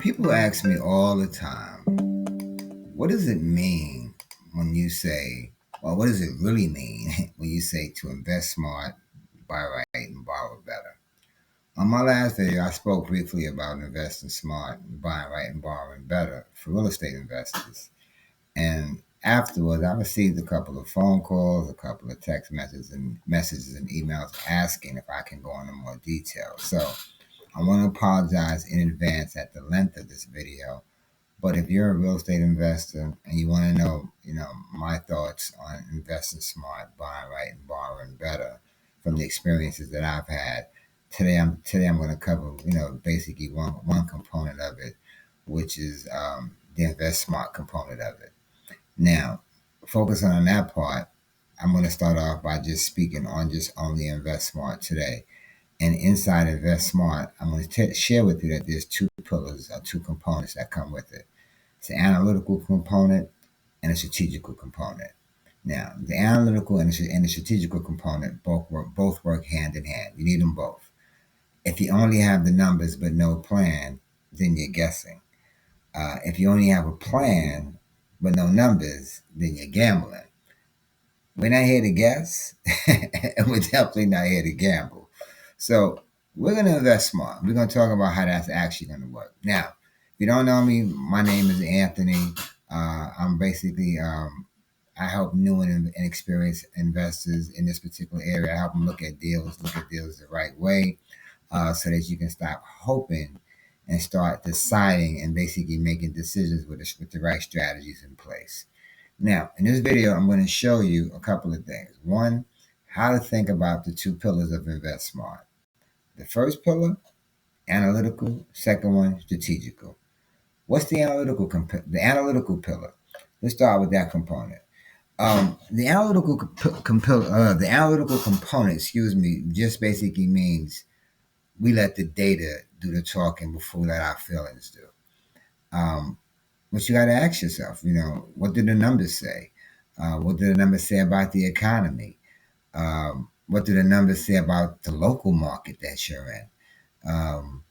People ask me all the time, what does it mean when you say, well, what does it really mean when you say to invest smart, buy right, and borrow better? On my last video, I spoke briefly about investing smart, buying right, and borrowing better for real estate investors. And afterwards, I received a couple of phone calls, a couple of text messages and emails asking if I can go into more detail. So I want to apologize in advance at the length of this video. But if you're a real estate investor and you want to know, my thoughts on investing smart, buying right, and borrowing better from the experiences that I've had, today I'm going to cover, basically one component of it, which is the invest smart component of it. Now, focusing on that part, I'm going to start off by just speaking on just only invest smart today. And inside Invest Smart, I'm going to share with you that there's two pillars or two components that come with it. It's an analytical component and a strategical component. Now, the analytical and the strategical component both work hand in hand. You need them both. If you only have the numbers but no plan, then you're guessing. If you only have a plan but no numbers, then you're gambling. We're not here to guess, and we're definitely not here to gamble. So we're going to invest smart. We're going to talk about how that's actually going to work. Now, if you don't know me, my name is Anthony. I'm basically, I help new and experienced investors in this particular area. I help them look at deals the right way, so that you can stop hoping and start deciding and basically making decisions with the right strategies in place. Now, in this video, I'm going to show you a couple of things. One, how to think about the two pillars of Invest Smart. The first pillar, analytical. Second one, strategical. What's the analytical pillar? Let's start with that component. The analytical component, just basically means we let the data do the talking before we let our feelings do. Um, but you got to ask yourself, what do the numbers say? What do the numbers say about the economy? What do the numbers say about the local market that you're in? Um,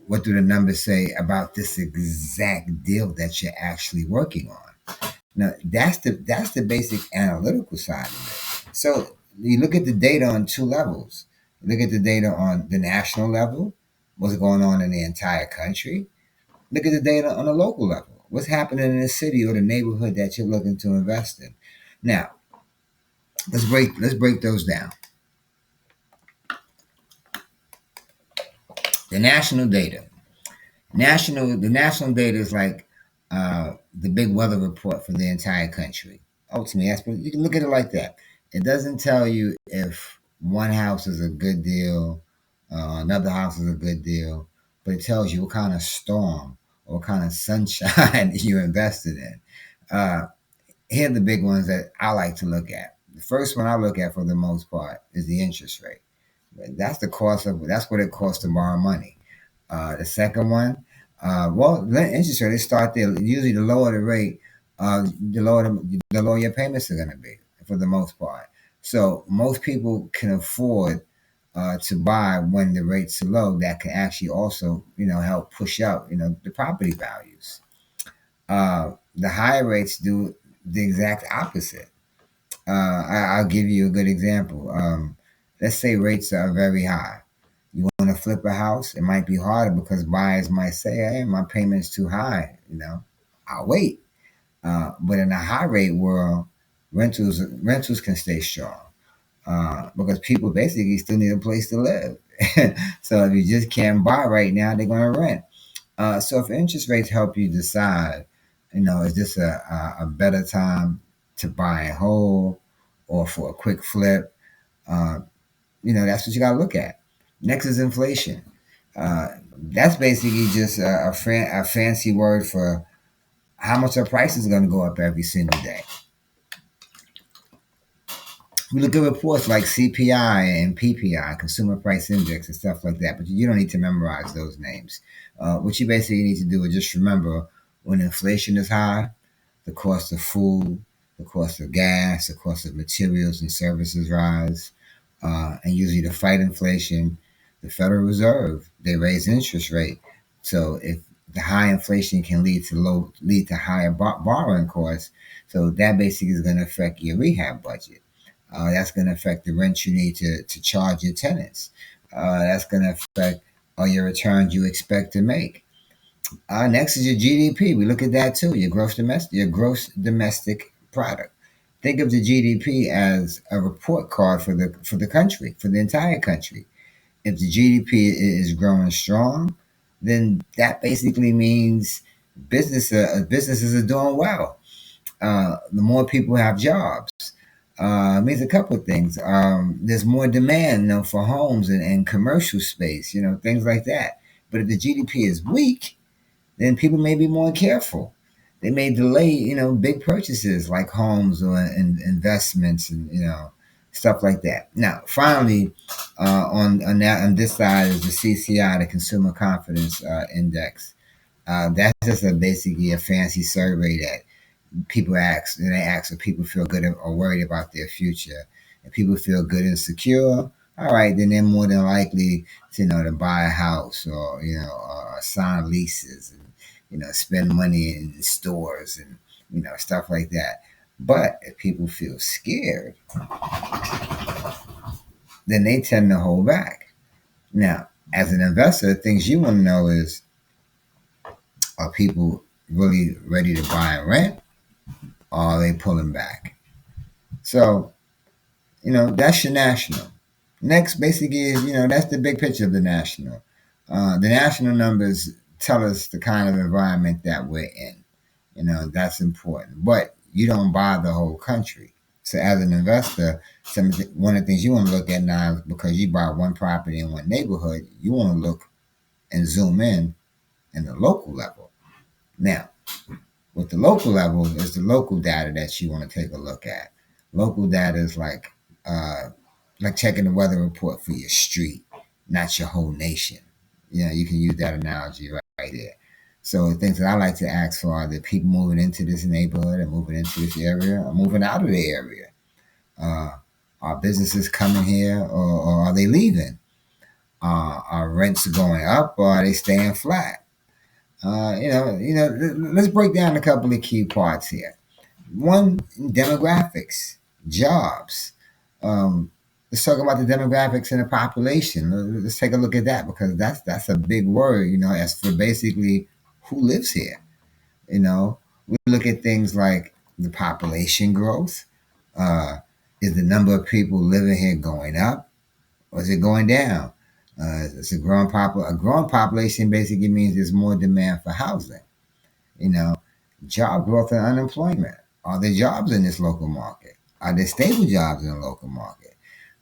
what do the numbers say about this exact deal that you're actually working on? Now, that's the basic analytical side of it. So you look at the data on two levels. You look at the data on the national level, what's going on in the entire country. Look at the data on the local level. What's happening in the city or the neighborhood that you're looking to invest in? Now, let's break those down. The national data. The national data is like the big weather report for the entire country. Ultimately, you can look at it like that. It doesn't tell you if one house is a good deal, another house is a good deal, but it tells you what kind of storm or what kind of sunshine you're invested in. Uh, Here are the big ones that I like to look at. The first one I look at for the most part is the interest rate. That's what it costs to borrow money. The second one, interest rate, they start there. Usually, the lower the rate, the lower your payments are going to be for the most part. So most people can afford to buy when the rates are low. That can actually also, help push up, the property values. The higher rates do the exact opposite. I'll give you a good example. Let's say rates are very high. You want to flip a house, it might be harder because buyers might say, "Hey, my payment's too high." I'll wait. But in a high rate world, rentals can stay strong because people basically still need a place to live. So if you just can't buy right now, they're going to rent. So if interest rates help you decide, is this a better time to buy and hold or for a quick flip? Uh, that's what you got to look at. Next is inflation. That's basically just a fancy word for how much our prices are going to go up every single day. We look at reports like CPI and PPI, Consumer Price Index, and stuff like that, but you don't need to memorize those names. What you basically need to do is just remember when inflation is high, the cost of food, the cost of gas, the cost of materials and services rise. And usually to fight inflation, the Federal Reserve, they raise interest rate So if the high inflation can lead to higher borrowing costs, so that basically is going to affect your rehab budget. That's going to affect the rent you need to charge your tenants. That's going to affect all your returns you expect to make. Next is your GDP. We look at that too. Your gross domestic product. Think of the GDP as a report card for the country, for the entire country. If the GDP is growing strong, then that basically means businesses are doing well. The more people have jobs, it means a couple of things. There's more demand, for homes and commercial space, things like that. But if the GDP is weak, then people may be more careful. They may delay, big purchases like homes or investments and stuff like that. Now, finally, on this side is the CCI, the Consumer Confidence Index. That's just basically a fancy survey that people ask, and they ask if people feel good or worried about their future. If people feel good and secure, all right, then they're more than likely to buy a house or sign leases and spend money in stores and stuff like that. But if people feel scared, then they tend to hold back. Now, as an investor, things you want to know is, are people really ready to buy and rent, or are they pulling back? So that's your national. Next, basically, is that's the big picture of the national. The national numbers tell us the kind of environment that we're in. That's important. But you don't buy the whole country. So as an investor, one of the things you want to look at now is, because you buy one property in one neighborhood, you want to look and zoom in the local level. Now, with the local level is the local data that you want to take a look at. Local data is like checking the weather report for your street, not your whole nation. You can use that analogy right there. So the things that I like to ask for are the people moving into this neighborhood and moving into this area or moving out of the area. Uh, are businesses coming here, or are they leaving? Are rents going up, or are they staying flat? Let's break down a couple of key parts here. One, demographics, jobs. Um, let's talk about the demographics in the population. Let's take a look at that, because that's a big word. As for basically who lives here. We look at things like the population growth. Uh, is the number of people living here going up, or is it going down? It's a growing population basically means there's more demand for housing. You know, job growth and unemployment. Are there jobs in this local market? Are there stable jobs in the local market?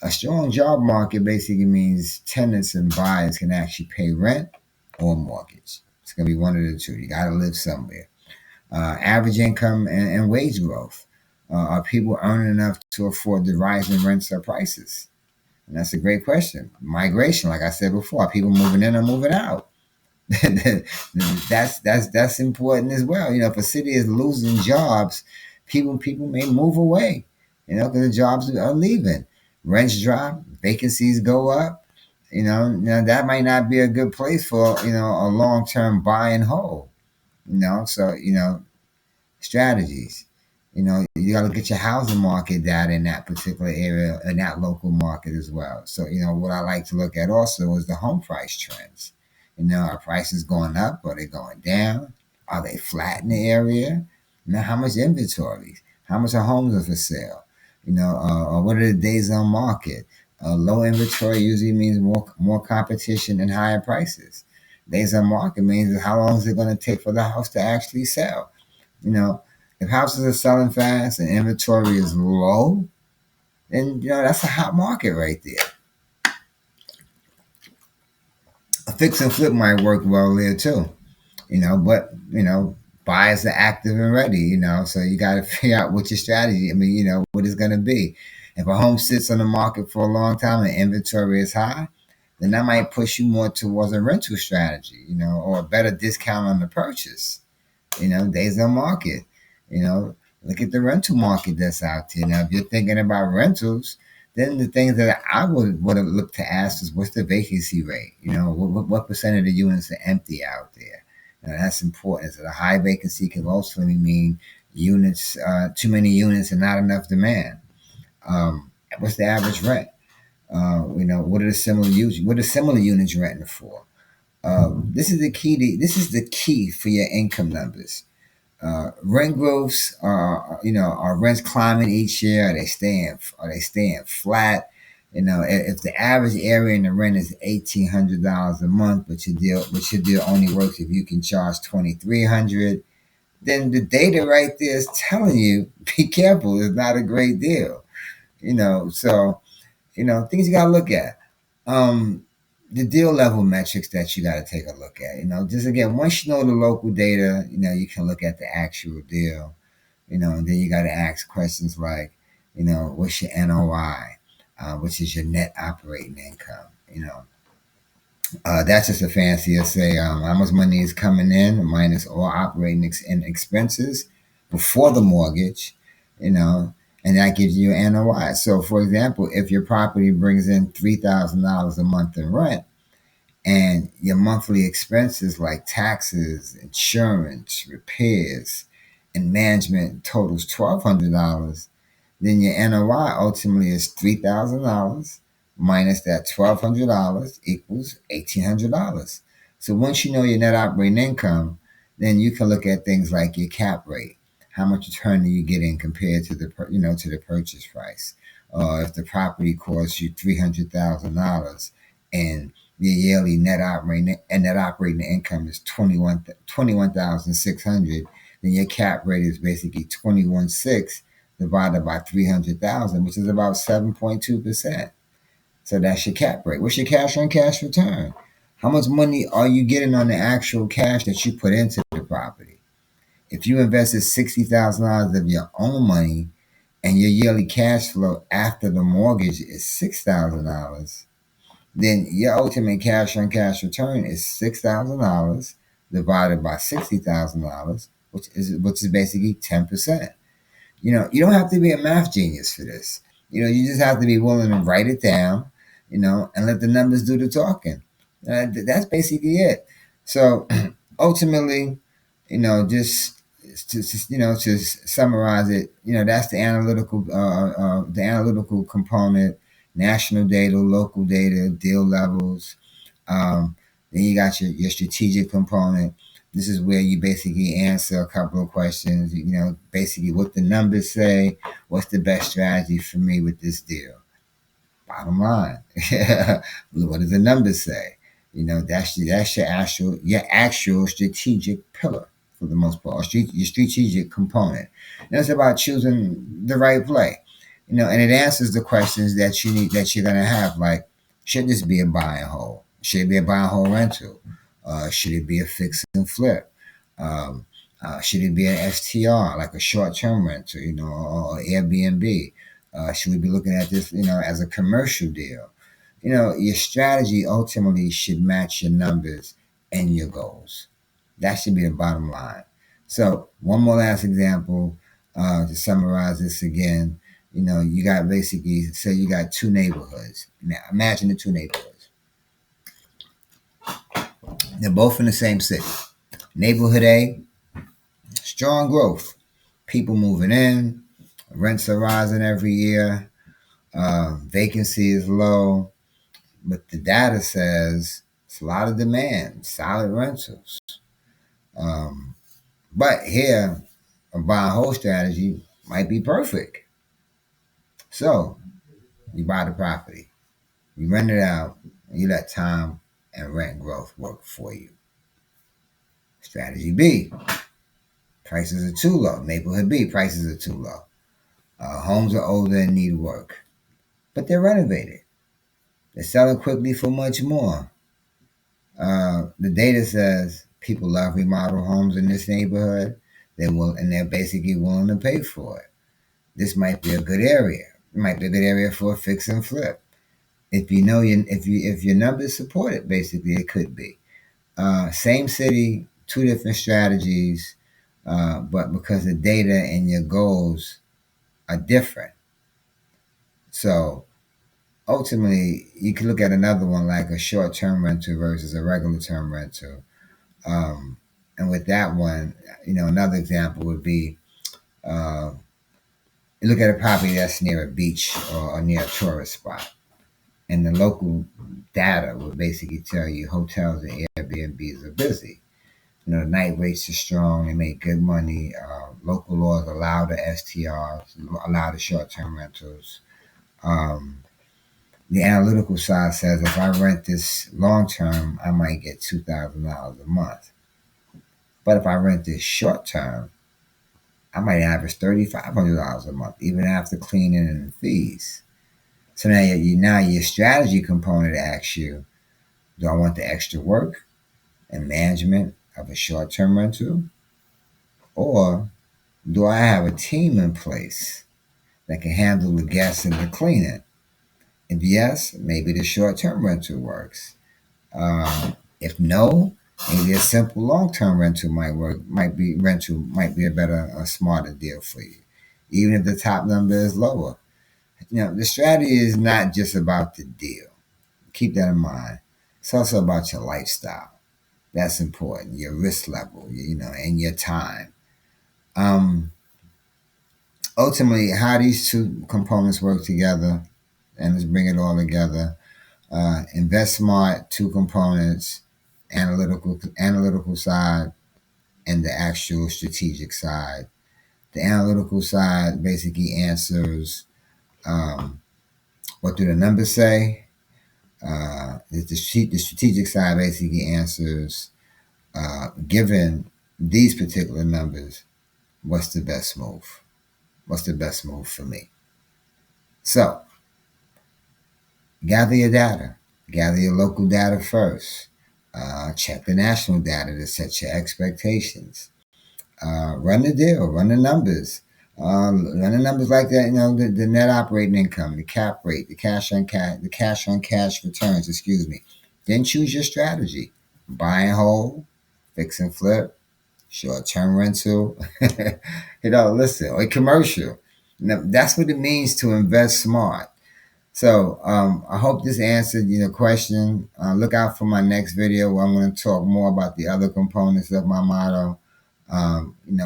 A strong job market basically means tenants and buyers can actually pay rent or mortgage. It's going to be one of the two. You got to live somewhere. Average income and wage growth. Are people earning enough to afford the rising rents or prices? And that's a great question. Migration, like I said before, are people moving in or moving out? that's important as well. If a city is losing jobs, people may move away. Because the jobs are leaving. Rents drop, vacancies go up. Now that might not be a good place for a long term buy and hold. So strategies. You got to get your housing market data in that particular area, in that local market as well. So, what I like to look at also is the home price trends. Are prices going up? Are they going down? Are they flat in the area? How much inventory? How much are homes are for sale? What are the days on market? Low inventory usually means more competition and higher prices. Days on market means how long is it going to take for the house to actually sell? You know, if houses are selling fast and inventory is low, then that's a hot market right there. A fix and flip might work well there too. But buyers are active and ready. So you got to figure out what your strategy. What it's going to be. If a home sits on the market for a long time and inventory is high, then that might push you more towards a rental strategy. Or a better discount on the purchase. Days on market. Look at the rental market that's out there. Now, if you're thinking about rentals, Then the things that I would have looked to ask is what's the vacancy rate? What percent of the units are empty out there? That's important. So the high vacancy can also mean units, too many units and not enough demand. What's the average rent? What are the similar units? What are similar units renting for? This is the key for your income numbers. Rent growths are rents climbing each year? Are they staying flat? If the average area in the rent is $1,800 a month, but your deal only works if you can charge $2,300, then the data right there is telling you be careful. It's not a great deal. So things you gotta look at. Um, the deal level metrics that you gotta take a look at. Just again, once you know the local data, you can look at the actual deal. And then you gotta ask questions like, what's your NOI, which is your net operating income. That's just a fancier say how much money is coming in minus all operating and expenses before the mortgage, you know, and that gives you an NOI. So, for example, if your property brings in $3,000 a month in rent, and your monthly expenses like taxes, insurance, repairs, and management totals $1,200, then your NOI ultimately is $3,000 minus that $1,200 equals $1,800. So once you know your net operating income, then you can look at things like your cap rate. How much return are you getting compared to the purchase price? If the property costs you $300,000 and your yearly net operating income is 21,600, then your cap rate is basically 21.6 divided by 300,000, which is about 7.2%. So that's your cap rate. What's your cash on cash return? How much money are you getting on the actual cash that you put into the property? If you invested $60,000 of your own money and your yearly cash flow after the mortgage is $6,000, then your ultimate cash on cash return is $6,000 divided by $60,000, which is basically 10%. You don't have to be a math genius for this. You just have to be willing to write it down, and let the numbers do the talking. That's basically it. So ultimately, to summarize it, that's the analytical component: national data, local data, deal levels. Then you got your strategic component. This is where you basically answer a couple of questions. Basically what the numbers say. What's the best strategy for me with this deal? Bottom line, what does the numbers say? That's your actual strategic pillar for the most part, or your strategic component. And it's about choosing the right play. And it answers the questions that you're gonna have, like, should this be a buy and hold? Should it be a buy and hold rental? Should it be a fix and flip? Should it be an STR, like a short term rental, or Airbnb? Should we be looking at this, as a commercial deal? Your strategy ultimately should match your numbers and your goals. That should be the bottom line. So, one more last example to summarize this again. You got basically, say you got two neighborhoods. Now, imagine the two neighborhoods. They're both in the same city. Neighborhood A, strong growth. People moving in, rents are rising every year, vacancy is low, but the data says it's a lot of demand, solid rentals. Um, but here, a buy and hold strategy might be perfect. So you buy the property, you rent it out, and you let time and rent growth work for you. Strategy B, prices are too low. Neighborhood B, prices are too low. Homes are older and need work, but they're renovated. They're selling quickly for much more. The data says people love remodel homes in this neighborhood. They're basically willing to pay for it. This might be a good area. It might be a good area for a fix and flip. If your numbers support it, basically it could be. Same city, two different strategies, but because the data and your goals are different. So ultimately, you can look at another one like a short-term rental versus a regular term rental. Um, and with that one, another example would be uh, you look at a property that's near a beach or near a tourist spot, and the local data would basically tell you hotels and Airbnbs are busy. The night rates are strong. They make good money. Local laws allow the STRs, allow the short-term rentals. Um, the analytical side says if I rent this long term, I might get $2,000 a month. But if I rent this short term, I might average $3,500 a month, even after cleaning and fees. So now your strategy component asks you, do I want the extra work and management of a short term rental, or do I have a team in place that can handle the guests and the cleaning? If yes, maybe the short term rental works. If no, maybe a simple long term rental might work. Might be a better, a smarter deal for you, even if the top number is lower. The strategy is not just about the deal. Keep that in mind. It's also about your lifestyle. That's important. Your risk level, and your time. Um, Ultimately, how these two components work together, and let's bring it all together. Invest smart, two components, analytical side and the actual strategic side. The analytical side basically answers what do the numbers say. The strategic side basically answers given these particular numbers, what's the best move? What's the best move for me? So gather your data. Gather your local data first. Check the national data to set your expectations. Run the deal, run the numbers. Run the numbers like that, the net operating income, the cap rate, the cash on cash returns, excuse me. Then choose your strategy. Buy and hold, fix and flip, short term rental, listen, or commercial. Now, that's what it means to invest smart. So I hope this answered your question. Look out for my next video where I'm going to talk more about the other components of my motto,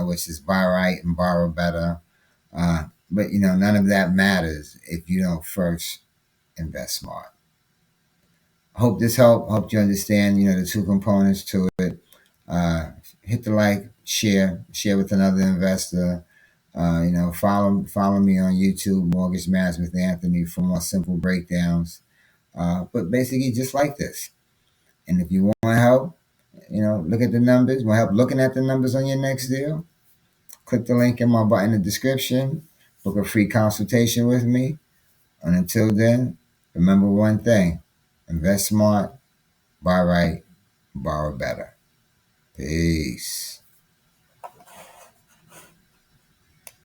which is buy right and borrow better. But none of that matters if you don't first invest smart. I hope this helped. Hope you understand, the two components to it. Hit the like, share with another investor. Follow me on YouTube, Mortgage Matters with Anthony, for more simple breakdowns. But basically, just like this. And if you want help, look at the numbers. Want help looking at the numbers on your next deal? Click the link in my button in the description. Book a free consultation with me. And until then, remember one thing: invest smart, buy right, borrow better. Peace.